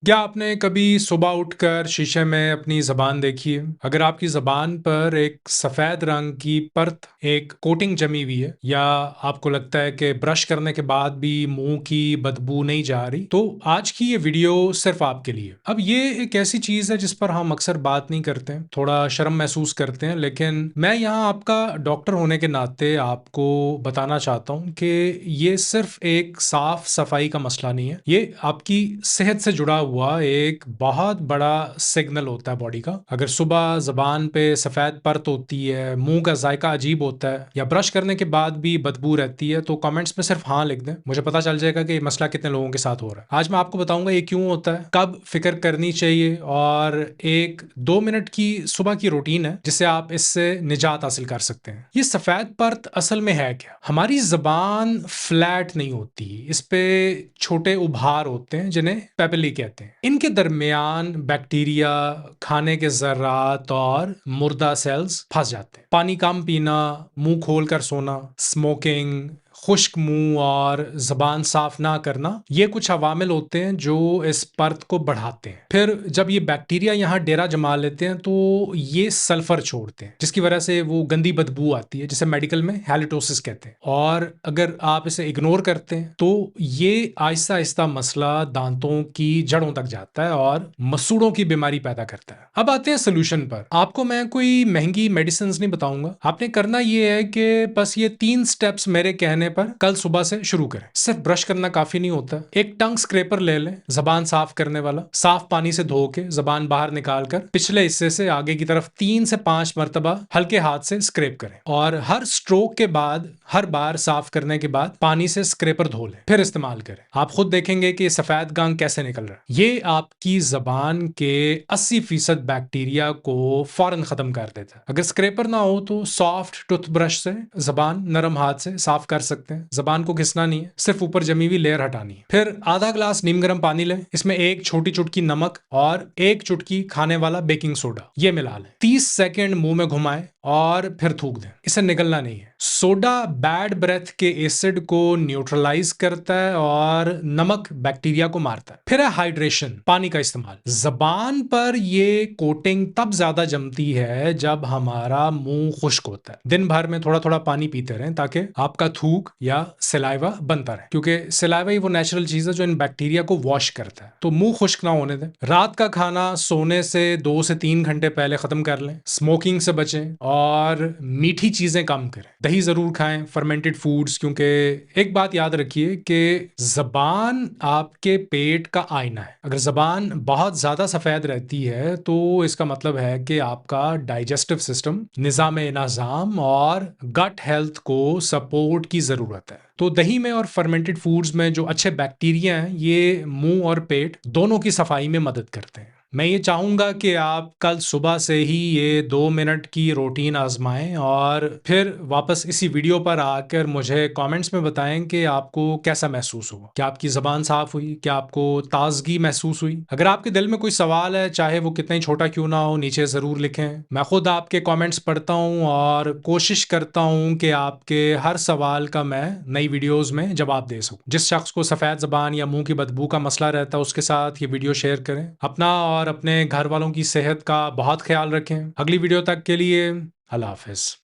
क्या आपने कभी सुबह उठकर शीशे में अपनी ज़बान देखी है? अगर आपकी ज़बान पर एक सफ़ेद रंग की परत, एक कोटिंग जमी हुई है, या आपको लगता है कि ब्रश करने के बाद भी मुंह की बदबू नहीं जा रही, तो आज की ये वीडियो सिर्फ आपके लिए। अब ये एक ऐसी चीज़ है जिस पर हम अक्सर बात नहीं करते हैं, थोड़ा शर्म महसूस करते हैं, लेकिन मैं यहाँ आपका डॉक्टर होने के नाते आपको बताना चाहता हूँ कि ये सिर्फ एक साफ सफाई का मसला नहीं है, ये आपकी सेहत से जुड़ा हुआ एक बहुत बड़ा सिग्नल होता है बॉडी का। अगर सुबह जबान पे सफेद परत होती है, मुंह का जायका अजीब होता है, या ब्रश करने के बाद भी बदबू रहती है, तो कमेंट्स में सिर्फ हाँ लिख दें, मुझे पता चल जाएगा कि ये मसला कितने लोगों के साथ हो रहा है। आज मैं आपको बताऊंगा ये क्यों होता है, कब फिक्र करनी चाहिए, और एक 2 मिनट की सुबह की रूटीन है जिससे आप इससे निजात हासिल कर सकते हैं। ये सफेद परत असल में है क्या? हमारी जबान फ्लैट नहीं होती, इस पे छोटे उभार होते हैं जिन्हें पेपिली कहते हैं। इनके दरमियान बैक्टीरिया, खाने के जर्रात और मुर्दा सेल्स फंस जाते हैं। पानी कम पीना, मुंह खोलकर सोना, स्मोकिंग, खुश्क मुंह और जबान साफ ना करना, ये कुछ अवामिल होते हैं जो इस परत को बढ़ाते हैं। फिर जब ये बैक्टीरिया यहाँ डेरा जमा लेते हैं तो ये सल्फर छोड़ते हैं, जिसकी वजह से वो गंदी बदबू आती है, जिसे मेडिकल में हैलिटोसिस कहते हैं। और अगर आप इसे इग्नोर करते हैं तो ये आहिस्ता आहिस्ता मसला दांतों की जड़ों तक जाता है और मसूड़ों की बीमारी पैदा करता है। अब आते हैं सोल्यूशन पर। आपको मैं कोई महंगी मेडिसिन नहीं बताऊंगा, आपने करना ये है कि बस ये 3 स्टेप्स मेरे कहने पर कल सुबह से शुरू करें। सिर्फ ब्रश करना काफी नहीं होता, एक टंग स्क्रैपर ले लें, जबान साफ करने वाला, साफ पानी से धो के जबान बाहर निकालकर पिछले हिस्से से आगे की तरफ 3 से 5 मरतबा हल्के हाथ से स्क्रैप करें, और हर स्ट्रोक के बाद, हर बार साफ करने के बाद पानी से स्क्रैपर धो लें, फिर इस्तेमाल करें। आप खुद देखेंगे कि सफेद गांग कैसे निकल रहा है। ये आपकी जबान के 80% बैक्टीरिया को फौरन खत्म कर देता है। अगर स्क्रैपर ना हो तो सॉफ्ट टूथब्रश से जबान नरम हाथ से साफ कर सकते हैं। जबान को घिसना नहीं है, सिर्फ ऊपर जमी हुई लेयर हटानी है। फिर आधा ग्लास नीम गर्म पानी लें, इसमें एक छोटी चुटकी नमक और एक चुटकी खाने वाला बेकिंग सोडा ये मिला लें। 30 सेकंड मुंह में घुमाएं और फिर थूक दें, इसे निगलना नहीं है। सोडा बैड ब्रेथ के एसिड को न्यूट्रलाइज करता है और नमक बैक्टीरिया को मारता है। फिर है हाइड्रेशन, पानी का इस्तेमाल। जबान पर ये कोटिंग तब ज्यादा जमती है जब हमारा मुंह खुश्क होता है। दिन भर में थोड़ा थोड़ा पानी पीते रहें ताकि आपका थूक या सलाइवा बनता रहे, क्योंकि सलाइवा ही वो नेचुरल चीज है जो इन बैक्टीरिया को वॉश करता है। तो मुंह खुश्क ना होने दें। रात का खाना सोने से 2 से 3 घंटे पहले खत्म कर लें। स्मोकिंग से बचें और मीठी चीजें कम करें। दही जरूर खाएं, फर्मेंटेड फूड्स, क्योंकि एक बात याद रखिए कि जबान आपके पेट का आईना है। अगर जबान बहुत ज्यादा सफेद रहती है तो इसका मतलब है कि आपका डाइजेस्टिव सिस्टम, निजाम निजाम और गट हेल्थ को सपोर्ट की जरूरत है। तो दही में और फर्मेंटेड फूड्स में जो अच्छे बैक्टीरिया हैं, ये मुंह और पेट दोनों की सफाई में मदद करते हैं। मैं ये चाहूंगा कि आप कल सुबह से ही ये 2 मिनट की रूटीन आजमाएं और फिर वापस इसी वीडियो पर आकर मुझे कमेंट्स में बताएं कि आपको कैसा महसूस हुआ। क्या आपकी जबान साफ हुई? क्या आपको ताजगी महसूस हुई? अगर आपके दिल में कोई सवाल है, चाहे वो कितना ही छोटा क्यों ना हो, नीचे जरूर लिखें। मैं खुद आपके कमेंट्स पढ़ता हूं और कोशिश करता हूं कि आपके हर सवाल का मैं नई वीडियोस में जवाब दे सकूं। जिस शख्स को सफेद जबान या मुंह की बदबू का मसला रहता है, उसके साथ ये वीडियो शेयर करें। अपना और अपने घर वालों की सेहत का बहुत ख्याल रखें। अगली वीडियो तक के लिए अल्लाह हाफिज।